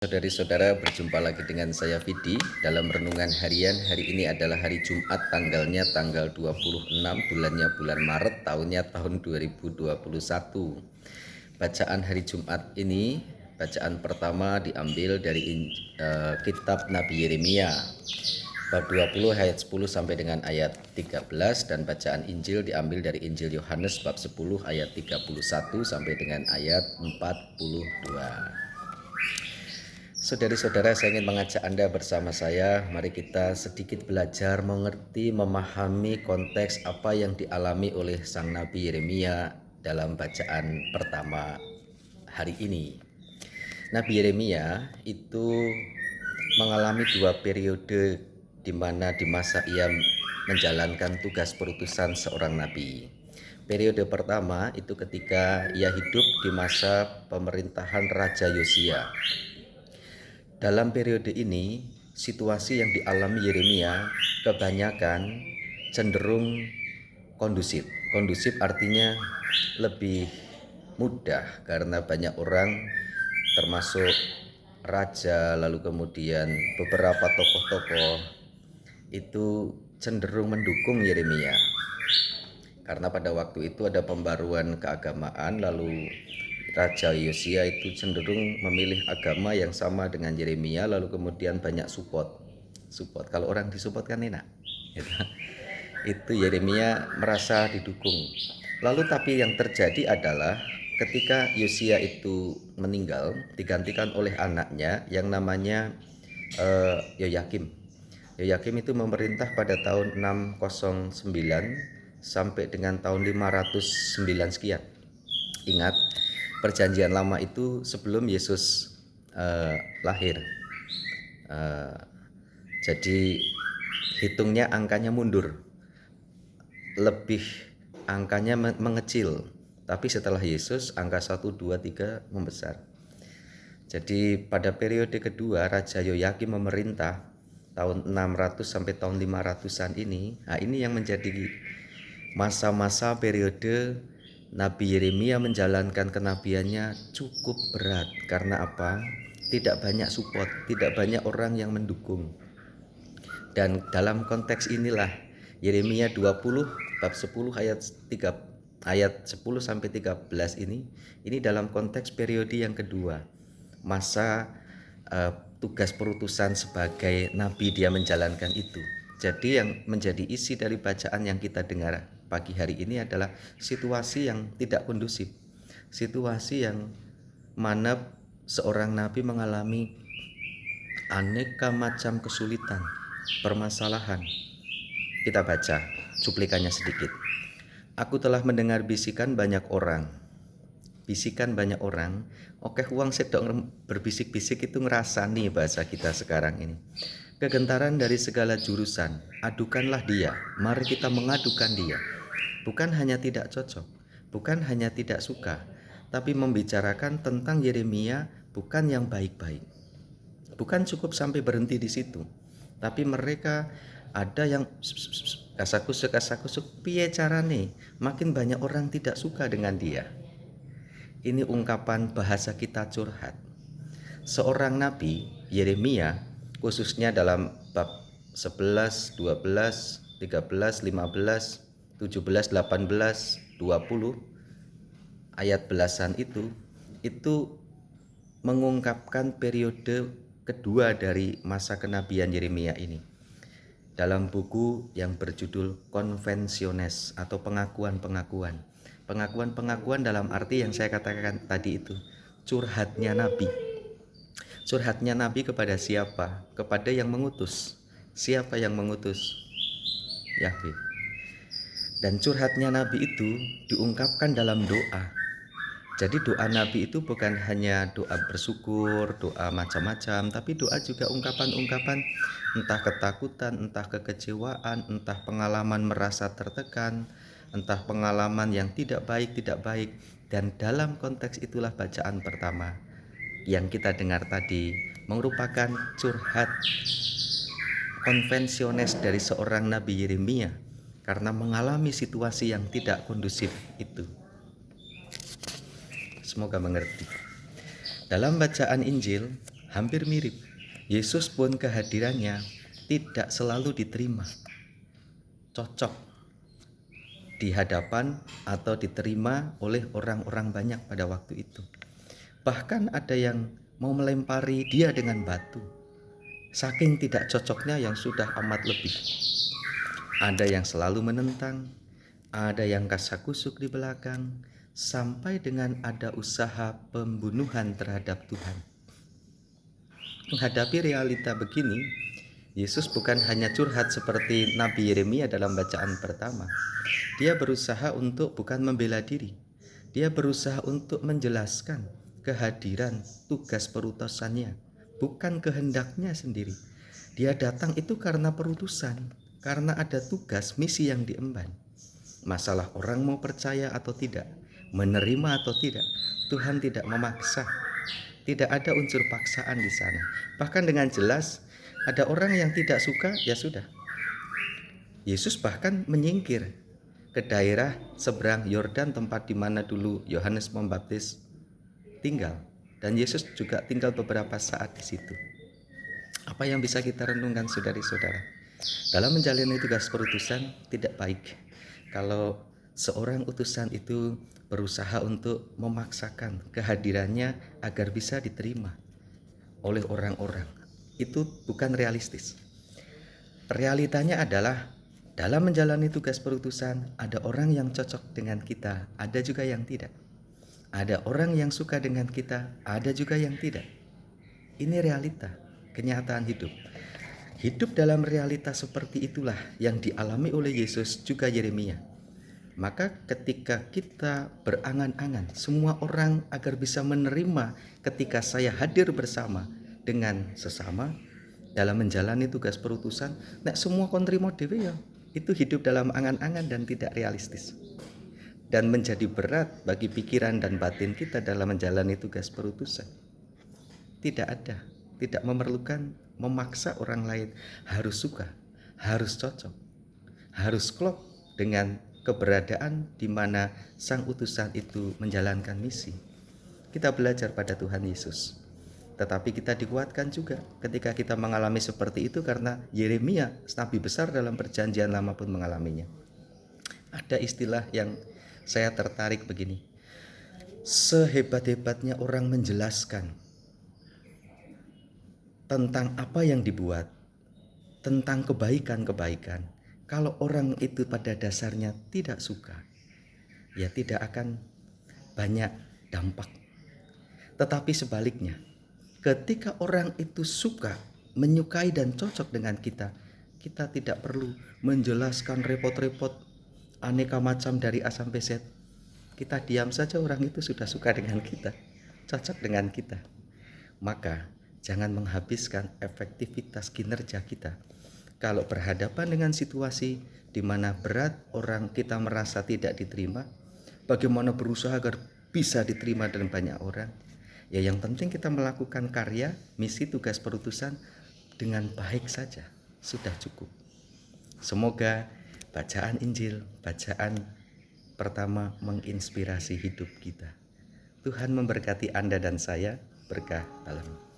Saudari-saudara, berjumpa lagi dengan saya Vidi dalam renungan harian. Hari ini adalah hari Jumat, tanggalnya tanggal 26, bulannya bulan Maret, tahunnya tahun 2021. Bacaan hari Jumat ini, bacaan pertama diambil dari kitab Nabi Yeremia bab 20 ayat 10 sampai dengan ayat 13, dan bacaan Injil diambil dari Injil Yohanes bab 10 ayat 31 sampai dengan ayat 42. Saudari-saudara, saya ingin mengajak Anda bersama saya, mari kita sedikit belajar mengerti, memahami konteks apa yang dialami oleh sang Nabi Yeremia dalam bacaan pertama hari ini. Nabi Yeremia itu mengalami dua periode di mana di masa ia menjalankan tugas perutusan seorang nabi. Periode pertama itu ketika ia hidup di masa pemerintahan Raja Yosia. Dalam periode ini, situasi yang dialami Yeremia kebanyakan cenderung kondusif. Kondusif artinya lebih mudah karena banyak orang termasuk raja, lalu kemudian beberapa tokoh-tokoh itu cenderung mendukung Yeremia. Karena pada waktu itu ada pembaruan keagamaan, lalu Raja Yosia itu cenderung memilih agama yang sama dengan Yeremia, lalu kemudian banyak support. Kalau orang disupport kan enak. Itu Yeremia merasa didukung. Lalu tapi yang terjadi adalah ketika Yosia itu meninggal, digantikan oleh anaknya yang namanya Yoyakim. Yoyakim itu memerintah pada tahun 609 sampai dengan tahun 509 sekian. Ingat, perjanjian lama itu sebelum Yesus lahir. Jadi hitungnya angkanya mundur, lebih angkanya mengecil. Tapi setelah Yesus angka 1, 2, 3 membesar. Jadi pada periode kedua Raja Yoyakim memerintah tahun 600 sampai tahun 500-an ini. Nah, ini yang menjadi masa-masa periode Nabi Yeremia menjalankan kenabiannya cukup berat. Karena apa? Tidak banyak support, tidak banyak orang yang mendukung. Dan dalam konteks inilah Yeremia 20 bab 10 ayat 10 sampai 13 ini dalam konteks periode yang kedua. Masa tugas perutusan sebagai nabi dia menjalankan itu. Jadi yang menjadi isi dari bacaan yang kita dengar pagi hari ini adalah situasi yang tidak kondusif. Situasi yang mana seorang nabi mengalami aneka macam kesulitan, permasalahan. Kita baca cuplikannya sedikit. Aku telah mendengar bisikan banyak orang. Oke, uang sedok berbisik-bisik itu ngerasani bahasa kita sekarang ini. Kegentaran dari segala jurusan, adukanlah dia, mari kita mengadukan dia. Bukan hanya tidak cocok, bukan hanya tidak suka, tapi membicarakan tentang Yeremia bukan yang baik-baik. Bukan cukup sampai berhenti di situ, tapi mereka ada yang kasakusuk piye carane, makin banyak orang tidak suka dengan dia. Ini ungkapan bahasa kita curhat. Seorang nabi, Yeremia, khususnya dalam bab 11, 12, 13, 15, 17, 18, 20 ayat belasan itu mengungkapkan periode kedua dari masa kenabian Yeremia ini. Dalam buku yang berjudul Konvensiones atau pengakuan-pengakuan. Pengakuan-pengakuan dalam arti yang saya katakan tadi itu, curhatnya Nabi. Curhatnya Nabi kepada siapa? Kepada yang mengutus. Siapa yang mengutus? Yahweh. Dan curhatnya Nabi itu diungkapkan dalam doa. Jadi doa Nabi itu bukan hanya doa bersyukur, doa macam-macam, tapi doa juga ungkapan-ungkapan entah ketakutan, entah kekecewaan, entah pengalaman merasa tertekan, entah pengalaman yang tidak baik. Dan dalam konteks itulah bacaan pertama yang kita dengar tadi merupakan curhat konvensiones dari seorang Nabi Yeremia karena mengalami situasi yang tidak kondusif itu. Semoga mengerti. Dalam bacaan Injil hampir mirip. Yesus pun kehadirannya tidak selalu diterima, cocok di hadapan atau diterima oleh orang-orang banyak pada waktu itu. Bahkan ada yang mau melempari dia dengan batu, saking tidak cocoknya yang sudah amat lebih. Ada yang selalu menentang, ada yang kasakusuk di belakang, sampai dengan ada usaha pembunuhan terhadap Tuhan. Menghadapi realita begini, Yesus bukan hanya curhat seperti Nabi Yeremia dalam bacaan pertama. Dia berusaha untuk bukan membela diri. Dia berusaha untuk menjelaskan kehadiran tugas perutusannya, bukan kehendaknya sendiri. Dia datang itu karena perutusan, karena ada tugas misi yang diemban. Masalah orang mau percaya atau tidak, menerima atau tidak, Tuhan tidak memaksa. Tidak ada unsur paksaan di sana. Bahkan dengan jelas ada orang yang tidak suka, ya sudah. Yesus bahkan menyingkir ke daerah seberang Yordan, tempat di mana dulu Yohanes Pembaptis tinggal, dan Yesus juga tinggal beberapa saat di situ. Apa yang bisa kita renungkan, saudari-saudara? Dalam menjalani tugas perutusan tidak baik kalau seorang utusan itu berusaha untuk memaksakan kehadirannya agar bisa diterima oleh orang-orang. Itu bukan realistis. Realitanya adalah dalam menjalani tugas perutusan ada orang yang cocok dengan kita, ada juga yang tidak. Ada orang yang suka dengan kita, ada juga yang tidak. Ini realita, kenyataan hidup. Hidup dalam realitas seperti itulah yang dialami oleh Yesus juga Yeremia. Maka ketika kita berangan-angan semua orang agar bisa menerima ketika saya hadir bersama dengan sesama dalam menjalani tugas perutusan, nek semua kontrimo dhewe ya, itu hidup dalam angan-angan dan tidak realistis. Dan menjadi berat bagi pikiran dan batin kita dalam menjalani tugas perutusan. Tidak ada, tidak memerlukan memaksa orang lain harus suka, harus cocok, harus klop dengan keberadaan di mana sang utusan itu menjalankan misi. Kita belajar pada Tuhan Yesus. Tetapi kita dikuatkan juga ketika kita mengalami seperti itu, karena Yeremia, nabi besar dalam perjanjian lama, pun mengalaminya. Ada istilah yang saya tertarik begini. Sehebat-hebatnya orang menjelaskan tentang apa yang dibuat, tentang kebaikan-kebaikan, kalau orang itu pada dasarnya tidak suka, ya tidak akan banyak dampak. Tetapi sebaliknya, ketika orang itu suka, menyukai dan cocok dengan kita, kita tidak perlu menjelaskan repot-repot aneka macam dari A sampai Z. Kita diam saja, orang itu sudah suka dengan kita, cocok dengan kita. Maka jangan menghabiskan efektivitas kinerja kita kalau berhadapan dengan situasi di mana berat orang kita merasa tidak diterima. Bagaimana berusaha agar bisa diterima dan banyak orang. Ya, yang penting kita melakukan karya, misi, tugas perutusan dengan baik saja, sudah cukup. Semoga bacaan Injil, bacaan pertama menginspirasi hidup kita. Tuhan memberkati Anda dan saya, berkah dalam